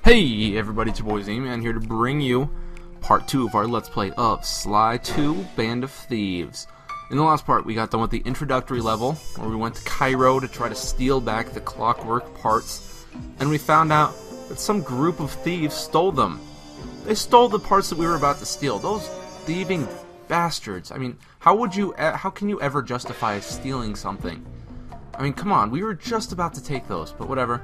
Hey everybody, it's your boy Z-Man here to bring you part 2 of our Let's Play of Sly 2 Band of Thieves. In the last part, we got done with the introductory level, where we went to Cairo to try to steal back the clockwork parts, and we found out that some group of thieves stole them. They stole the parts that we were about to steal. Those thieving bastards. I mean, how can you ever justify stealing something? I mean, come on, we were just about to take those, but whatever.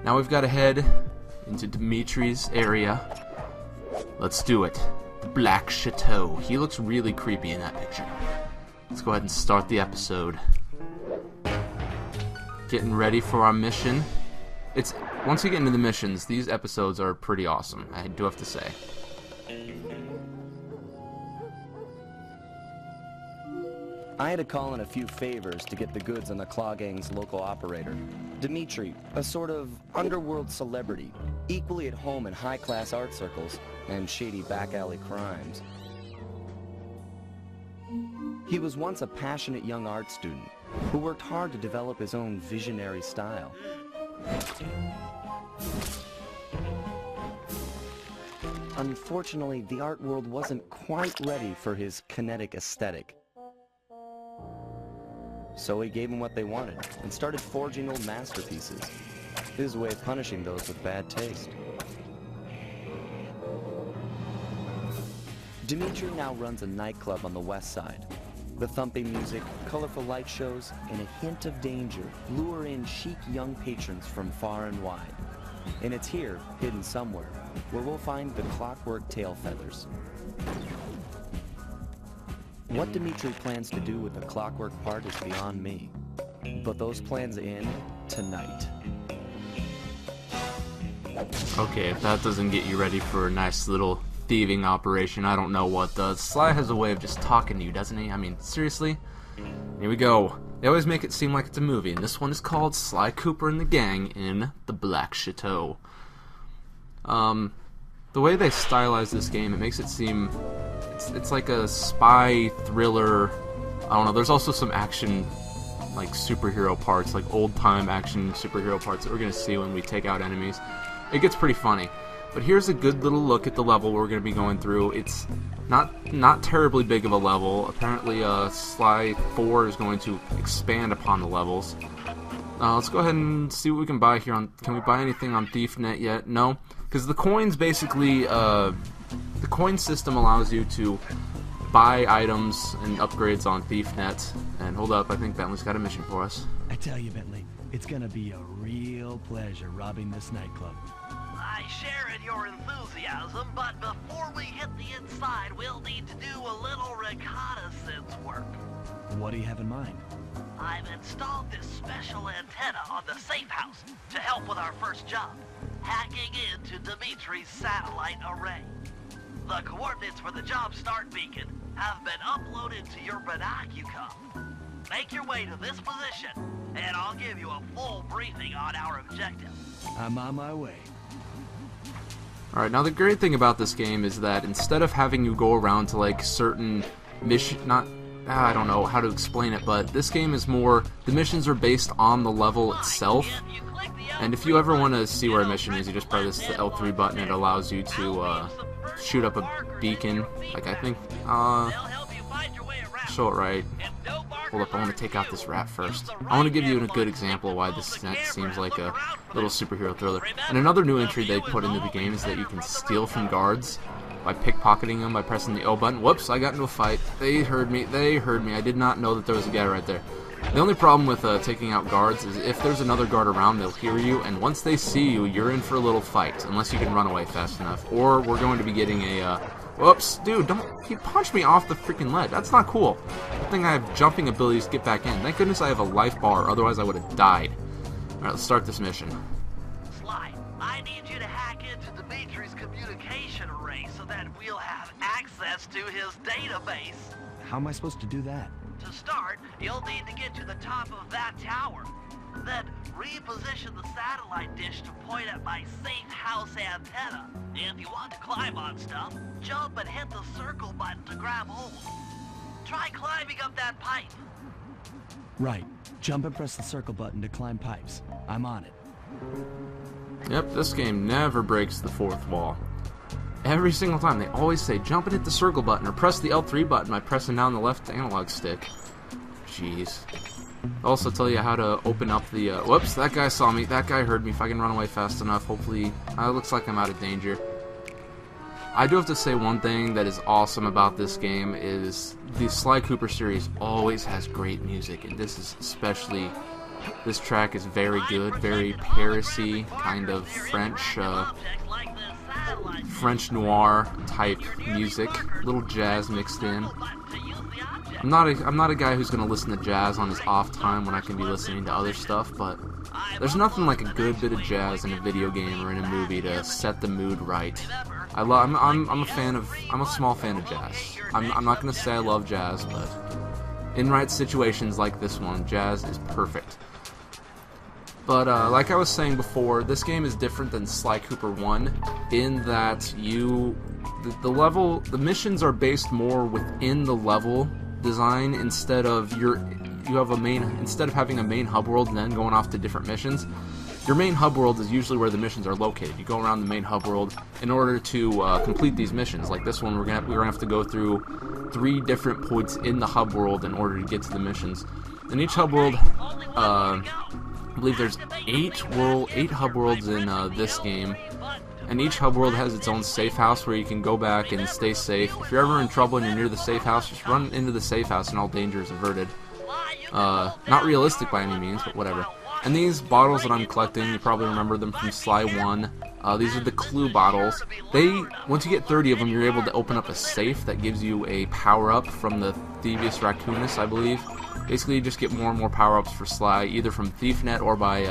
Now we've got to head into Dimitri's area. Let's do it. Black Chateau. He looks really creepy in that picture. Let's go ahead and start the episode. Getting ready for our mission. Once you get into the missions, these episodes are pretty awesome, I do have to say. I had to call in a few favors to get the goods on the Claw Gang's local operator. Dimitri, a sort of underworld celebrity, equally at home in high-class art circles and shady back-alley crimes. He was once a passionate young art student who worked hard to develop his own visionary style. Unfortunately, the art world wasn't quite ready for his kinetic aesthetic. So he gave them what they wanted, and started forging old masterpieces. His way of punishing those with bad taste. Dimitri now runs a nightclub on the west side. The thumping music, colorful light shows, and a hint of danger lure in chic young patrons from far and wide. And it's here, hidden somewhere, where we'll find the clockwork tail feathers. What Dimitri plans to do with the clockwork part is beyond me. But those plans end tonight. Okay, if that doesn't get you ready for a nice little thieving operation, I don't know what does. Sly has a way of just talking to you, doesn't he? I mean, seriously? Here we go. They always make it seem like it's a movie, and this one is called Sly Cooper and the Gang in the Black Chateau. The way they stylize this game, it makes it seem it's like a spy thriller. I don't know, there's also some action, like superhero parts, like old-time action superhero parts that we're going to see when we take out enemies. It gets pretty funny. But here's a good little look at the level we're going to be going through. It's not terribly big of a level. Apparently Sly 4 is going to expand upon the levels. Let's go ahead and see what we can buy here. Can we buy anything on ThiefNet yet? No. Because the coins basically, the coin system allows you to buy items and upgrades on ThiefNet. And hold up, I think Bentley's got a mission for us. I tell you, Bentley, it's gonna be a real pleasure robbing this nightclub. I share in your enthusiasm, but before we hit the inside, we'll need to do a little reconnaissance work. What do you have in mind? I've installed this special antenna on the safe house to help with our first job, hacking into Dimitri's satellite array. The coordinates for the job start beacon have been uploaded to your binocucom. Make your way to this position, and I'll give you a full briefing on our objective. I'm on my way. Alright, now the great thing about this game is that instead of having you go around to like certain I don't know how to explain it, but this game is more, the missions are based on the level itself. And if you ever want to see where a mission is, you just press the L3 button. It allows you to shoot up a beacon. Like, I think, show it right. Hold up, I want to take out this rat first. I want to give you a good example of why this seems like a little superhero thriller. And another new entry they put into the game is that you can steal from guards by pickpocketing them by pressing the O button. Whoops, I got into a fight. They heard me. I did not know that there was a guy right there. The only problem with taking out guards is if there's another guard around, they'll hear you, and once they see you, you're in for a little fight, unless you can run away fast enough. Or we're going to be getting a, whoops, dude, he punched me off the freaking ledge. That's not cool. Good thing I have jumping abilities to get back in. Thank goodness I have a life bar, otherwise I would have died. Alright, let's start this mission. Sly, I need you to hack into Dimitri's communication array so that we'll have access to his database. How am I supposed to do that? To start, you'll need to get to the top of that tower. Then reposition the satellite dish to point at my safe house antenna. If you want to climb on stuff, jump and hit the circle button to grab hold. Try climbing up that pipe. Right. Jump and press the circle button to climb pipes. I'm on it. Yep, this game never breaks the fourth wall. Every single time, they always say, jump and hit the circle button, or press the L3 button by pressing down the left analog stick. Jeez. They'll also tell you how to open up the, whoops, that guy saw me, that guy heard me. If I can run away fast enough, hopefully, it looks like I'm out of danger. I do have to say one thing that is awesome about this game is the Sly Cooper series always has great music, and this is especially, this track is very good, very Paris-y, kind of French noir type music, little jazz mixed in. I'm not a guy who's gonna listen to jazz on his off time when I can be listening to other stuff, but there's nothing like a good bit of jazz in a video game or in a movie to set the mood right. I'm a small fan of jazz. I'm not gonna say I love jazz, but in right situations like this one, jazz is perfect. But like I was saying before, this game is different than Sly Cooper 1 in that the missions are based more within the level design instead of instead of having a main hub world and then going off to different missions. Your main hub world is usually where the missions are located. You go around the main hub world in order to complete these missions. Like this one, we're gonna have to go through 3 different points in the hub world in order to get to the missions. In each hub world, I believe there's 8 hub worlds in this game, and each hub world has its own safe house where you can go back and stay safe. If you're ever in trouble and you're near the safe house, just run into the safe house and all danger is averted. Not realistic by any means, but whatever. And these bottles that I'm collecting, you probably remember them from Sly 1. These are the clue bottles. Once you get 30 of them, you're able to open up a safe that gives you a power-up from the Thieves Raccoonus, I believe. Basically, you just get more and more power-ups for Sly, either from ThiefNet or by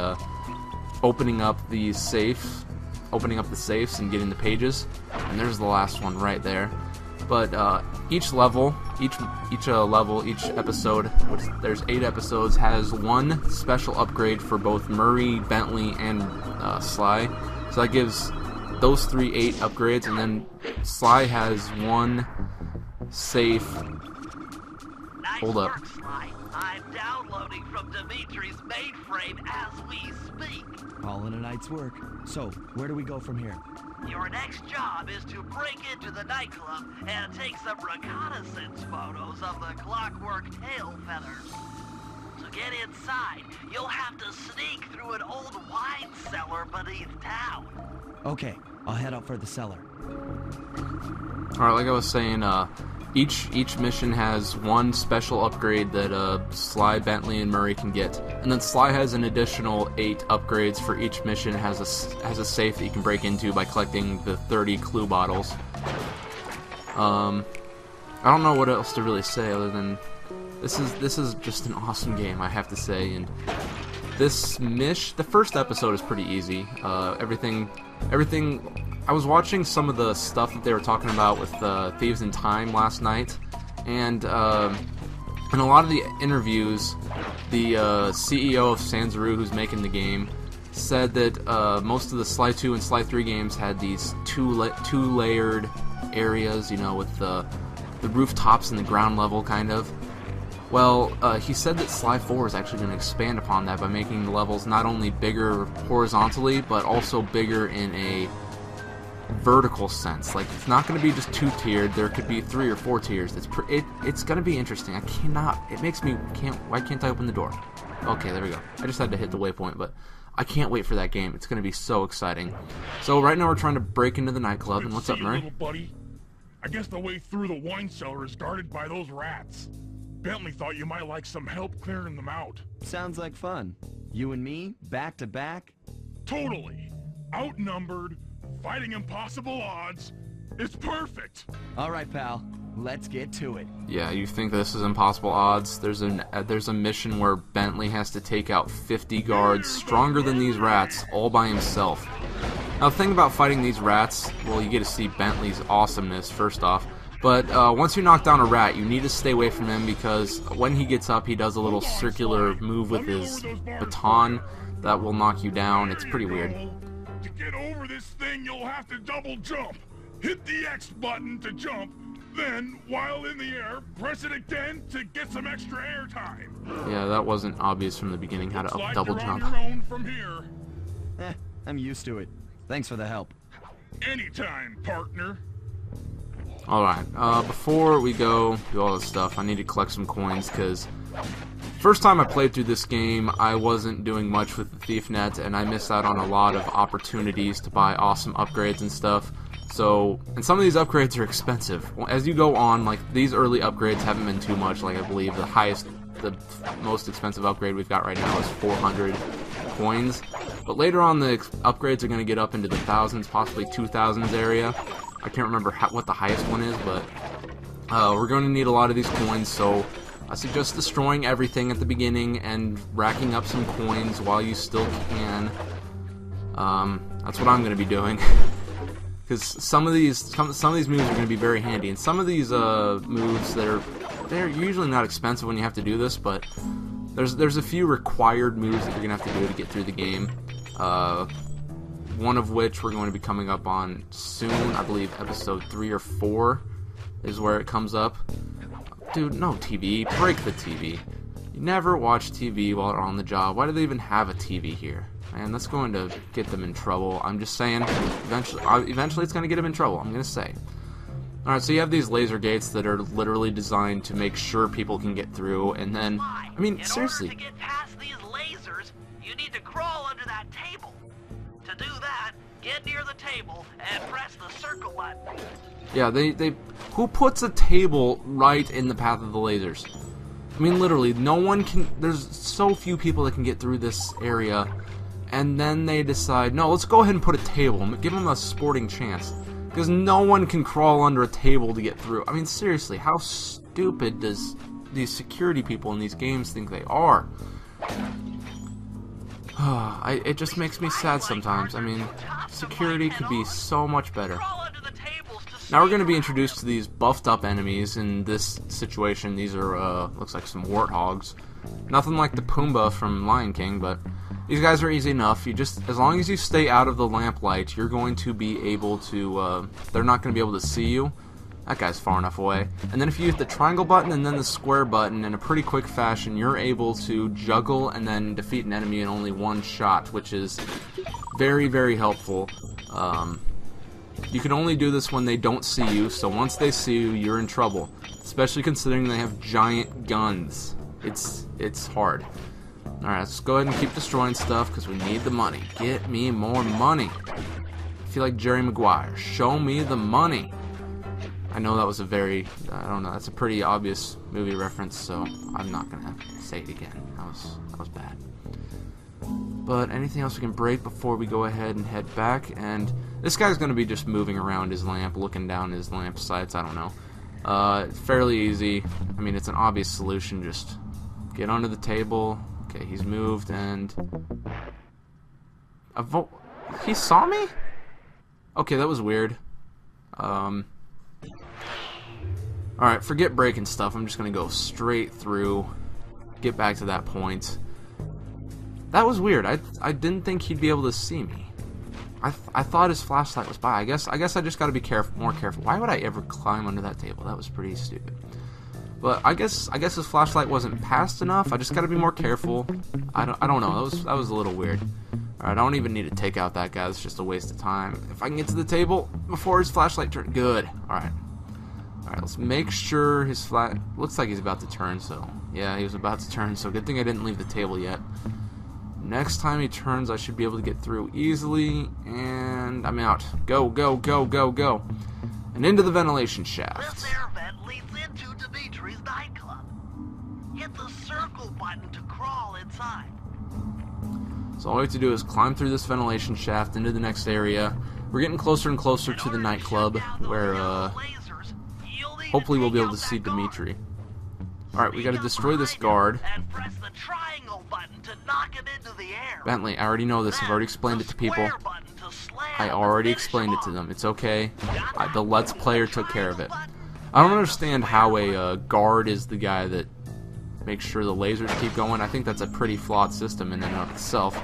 opening up the safes and getting the pages. And there's the last one right there. But each episode, which there's 8 episodes, has one special upgrade for both Murray, Bentley, and Sly. So that gives those 8 upgrades, and then Sly has one safe. Hold up. Nice work, Sly. I'm downloading from Dimitri's mainframe as we speak. All in a night's work. So, where do we go from here? Your next job is to break into the nightclub and take some reconnaissance photos of the clockwork tail feathers. To get inside, you'll have to sneak through an old wine cellar beneath town. Okay, I'll head out for the cellar. Alright, like I was saying, each mission has one special upgrade that Sly, Bentley, and Murray can get, and then Sly has an additional 8 upgrades for each mission. It has a safe that you can break into by collecting the 30 clue bottles. I don't know what else to really say other than this is just an awesome game, I have to say. And the first episode is pretty easy. Everything. I was watching some of the stuff that they were talking about with Thieves in Time last night, and in a lot of the interviews, the CEO of Sanzaru, who's making the game, said that most of the Sly 2 and Sly 3 games had these two-layered areas, you know, with the rooftops and the ground level, kind of. Well, he said that Sly 4 is actually going to expand upon that by making the levels not only bigger horizontally, but also bigger in a vertical sense. Like, it's not going to be just 2-tiered. There could be 3 or 4 tiers. It's going to be interesting. Why can't I open the door? Okay, there we go. I just had to hit the waypoint, but I can't wait for that game. It's going to be so exciting. So right now we're trying to break into the nightclub. And what's up, Murray? Little buddy. I guess the way through the wine cellar is guarded by those rats. Bentley thought you might like some help clearing them out. Sounds like fun. You and me, back to back? Totally. Outnumbered, fighting impossible odds. It's perfect. All right, pal. Let's get to it. Yeah, you think this is impossible odds? There's a mission where Bentley has to take out 50 guards stronger than these rats all by himself. Now, the thing about fighting these rats, well, you get to see Bentley's awesomeness first off. But once you knock down a rat, you need to stay away from him because when he gets up, he does a little circular move with his baton that will knock you down. It's pretty weird. To get over this thing, you'll have to double jump. Hit the X button to jump, then, while in the air, press it again to get some extra air time. Yeah, that wasn't obvious from the beginning how to double jump. You're on your own from here. I'm used to it. Thanks for the help. Anytime, partner. Alright, before we go do all this stuff, I need to collect some coins, because first time I played through this game, I wasn't doing much with the Thief Net, and I missed out on a lot of opportunities to buy awesome upgrades and stuff. So, and some of these upgrades are expensive. As you go on, like, these early upgrades haven't been too much. Like, I believe the most expensive upgrade we've got right now is 400 coins. But later on, the upgrades are going to get up into the thousands, possibly 2,000s area. I can't remember what the highest one is, but we're going to need a lot of these coins, so I suggest destroying everything at the beginning and racking up some coins while you still can. That's what I'm going to be doing. Because some of these moves are going to be very handy, and some of these moves they're usually not expensive when you have to do this, but there's a few required moves that you're going to have to do to get through the game. One of which we're going to be coming up on soon. I believe episode 3 or 4 is where it comes up. Dude, no TV. Break the TV. You never watch TV while they're on the job. Why do they even have a TV here? Man, that's going to get them in trouble. I'm just saying, eventually it's going to get them in trouble. I'm going to say. Alright, so you have these laser gates that are literally designed to make sure people can get through, and then, I mean, seriously. In order to get past these lasers, you need to crawl under that table. To do that, get near the table and press the circle button. Yeah, who puts a table right in the path of the lasers? I mean, literally, no one can, there's so few people that can get through this area, and then they decide, no, let's go ahead and put a table, give them a sporting chance, because no one can crawl under a table to get through. I mean, seriously, how stupid does these security people in these games think they are? It just makes me sad sometimes. I mean, security could be so much better. Now we're going to be introduced to these buffed up enemies in this situation. These are, looks like some warthogs. Nothing like the Pumbaa from Lion King, but these guys are easy enough. You just, as long as you stay out of the lamplight, you're going to be able to, they're not going to be able to see you. That guy's far enough away. And then if you hit the triangle button and then the square button in a pretty quick fashion, you're able to juggle and then defeat an enemy in only one shot, which is very, very helpful. You can only do this when they don't see you, so once they see you, you're in trouble. Especially considering they have giant guns. It's hard. Alright, let's go ahead and keep destroying stuff because we need the money. Get me more money. I feel like Jerry Maguire. Show me the money. I know that was a very, I don't know, that's a pretty obvious movie reference, so I'm not gonna say it again. That was bad. But anything else we can break before we go ahead and head back? And this guy's gonna be just moving around his lamp, looking down his lamp sights, I don't know. It's fairly easy. I mean, it's an obvious solution, just get under the table. Okay, he's moved, and he saw me? Okay, that was weird. Alright, forget breaking stuff. I'm just gonna go straight through, get back to that point. That was weird. I didn't think he'd be able to see me. I thought his flashlight was by. I guess I just gotta be more careful. Why would I ever climb under that table? That was pretty stupid. But I guess his flashlight wasn't past enough. I just gotta be more careful. I don't know. That was a little weird. Alright, I don't even need to take out that guy. It's just a waste of time. If I can get to the table before his flashlight turns. Good. Alright. Alright, let's make sure his looks like he's about to turn, so yeah, he was about to turn, so good thing I didn't leave the table yet. Next time he turns, I should be able to get through easily, and I'm out. Go, go, go, go, go. And into the ventilation shaft. This air vent leads into Dimitri's nightclub. Hit the circle button to crawl inside. So all we have to do is climb through this ventilation shaft into the next area. We're getting closer and closer to the nightclub, where, hopefully we'll be able to see Dimitri. Alright, we gotta destroy this guard. Bentley, I already know this. I've already explained it to people. I already explained it to them. It's okay. The Let's Player took care of it. I don't understand how a guard is the guy that makes sure the lasers keep going. I think that's a pretty flawed system in and of itself.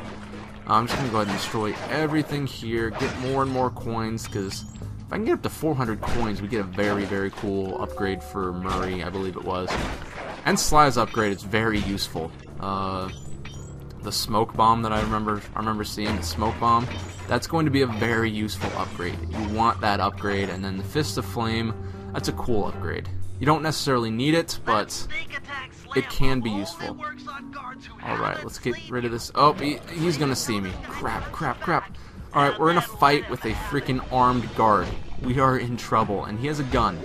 I'm just gonna go ahead and destroy everything here, get more and more coins, because if I can get up to 400 coins, we get a very, very cool upgrade for Murray, I believe it was. And Sly's upgrade is very useful. the smoke bomb that I remember seeing, the smoke bomb. That's going to be a very useful upgrade. You want that upgrade, and then the Fist of Flame, that's a cool upgrade. You don't necessarily need it, but it can be useful. Alright, let's get rid of this. Oh, he's gonna see me. Crap, crap, crap. Alright, we're in a fight with a freaking armed guard. We are in trouble, and he has a gun.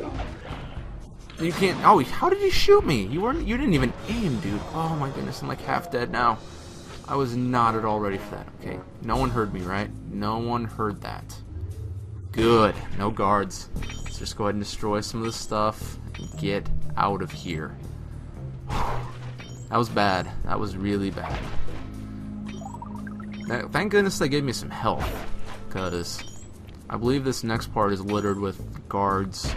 You can't. Oh, how did he shoot me? You didn't even aim, dude. Oh my goodness, I'm like half dead now. I was not at all ready for that. Okay, no one heard me, right? No one heard that. Good. No guards. Let's just go ahead and destroy some of this stuff and get out of here. That was bad. That was really bad. Thank goodness they gave me some health, because I believe this next part is littered with guards.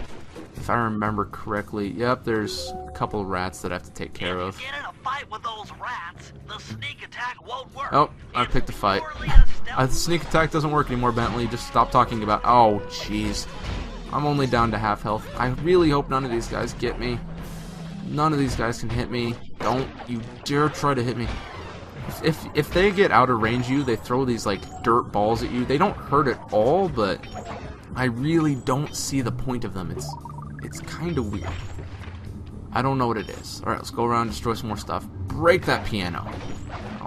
If I remember correctly, yep, there's a couple of rats that I have to take care of. If you get in a fight with those rats, the sneak attack won't work. Oh, I picked a fight. The sneak attack doesn't work anymore, Bentley. Just stop talking about. Oh, jeez. I'm only down to half health. I really hope none of these guys get me. None of these guys can hit me. Don't you dare try to hit me. If they get out of range you, they throw these like dirt balls at you. They don't hurt at all, but I really don't see the point of them. It's kind of weird. I don't know what it is. Alright, let's go around and destroy some more stuff. Break that piano.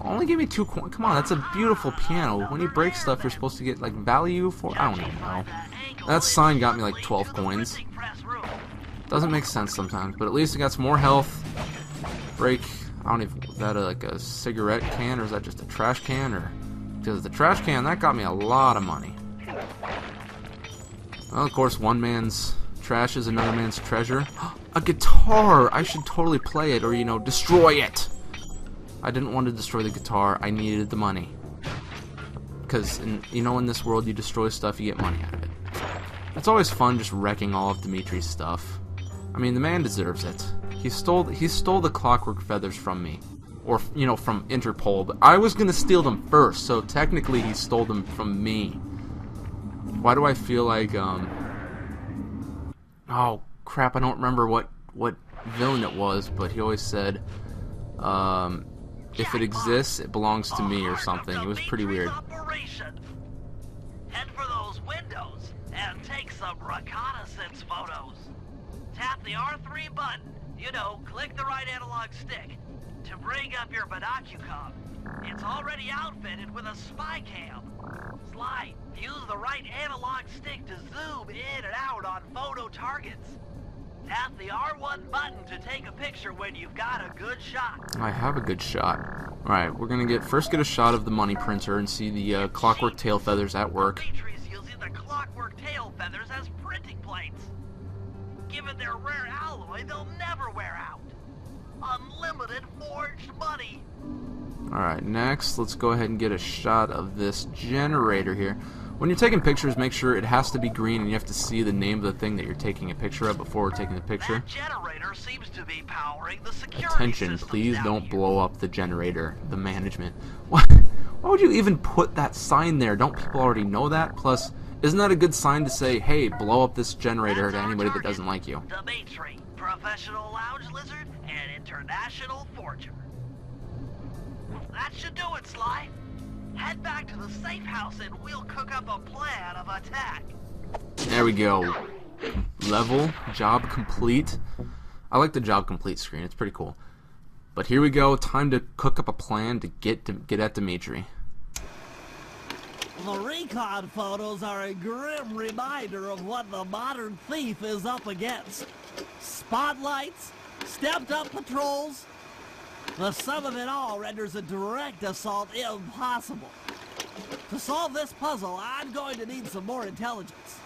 Only give me 2 coins. Come on, that's a beautiful piano. When you break stuff, you're supposed to get like value for. I don't even know. That sign got me like 12 coins. Doesn't make sense sometimes, but at least it got some more health. Break. I don't even. Is that like a cigarette can, or is that just a trash can? Or because the trash can, that got me a lot of money. Well, of course, one man's trash is another man's treasure. A guitar! I should totally play it, or, you know, destroy it! I didn't want to destroy the guitar. I needed the money. Because, you know, in this world, you destroy stuff, you get money out of it. It's always fun just wrecking all of Dimitri's stuff. I mean, the man deserves it. He stole the clockwork feathers from me. Or, you know, from Interpol. But I was going to steal them first, so technically he stole them from me. Why do I feel like, oh, crap, I don't remember what villain it was, but he always said, if it exists, it belongs to me or something. It was pretty weird. Head for those windows and take some reconnaissance photos. Tap the R3 button, you know, click the right analog stick to bring up your binocular. It's already outfitted with a spy cam. Slide. Use the right analog stick to zoom in and out on photo targets. Tap the R1 button to take a picture when you've got a good shot. I have a good shot. Alright, we're gonna first get a shot of the money printer and see the clockwork tail feathers at work. Dimitri's using the clockwork tail feathers as printing plates. Given their rare alloy, they'll never wear out. Unlimited forged money. Alright, next, let's go ahead and get a shot of this generator here. When you're taking pictures, make sure it has to be green and you have to see the name of the thing that you're taking a picture of before we're taking the picture. That generator seems to be powering the security Attention, systems please down don't here. blow up the generator, the management. Why would you even put that sign there? Don't people already know that? Plus, isn't that a good sign to say, hey, blow up this generator to anybody that doesn't like you? Dimitri, professional lounge lizard and international forger. That should do it, Sly. Head back to the safe house and we'll cook up a plan of attack. There we go. Level, job complete. I like the job complete screen. It's pretty cool. But here we go. Time to cook up a plan to get at Dimitri. The recon photos are a grim reminder of what the modern thief is up against. Spotlights, stepped-up patrols. The sum of it all renders a direct assault impossible. To solve this puzzle, I'm going to need some more intelligence.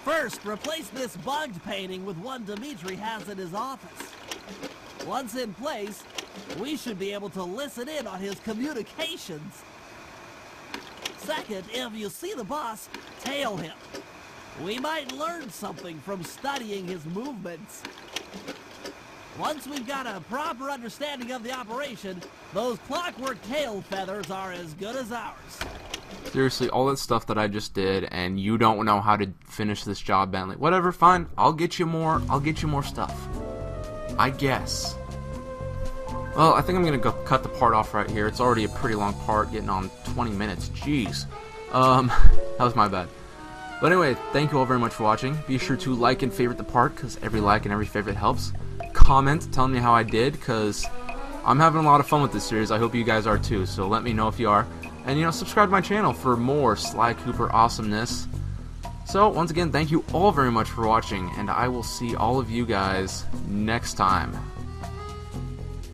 First, replace this bugged painting with one Dimitri has in his office. Once in place, we should be able to listen in on his communications. Second, if you see the boss, tail him. We might learn something from studying his movements. Once we've got a proper understanding of the operation, those clockwork tail feathers are as good as ours. Seriously, all that stuff that I just did, and you don't know how to finish this job, Bentley. Whatever, fine. I'll get you more stuff. I guess. Well, I think I'm gonna go cut the part off right here. It's already a pretty long part, getting on 20 minutes. Jeez. That was my bad. But anyway, thank you all very much for watching. Be sure to like and favorite the part, because every like and every favorite helps. Comment telling me how I did, because I'm having a lot of fun with this series. I hope you guys are too, so let me know if you are. And, you know, subscribe to my channel for more Sly Cooper awesomeness. So, once again, thank you all very much for watching, and I will see all of you guys next time.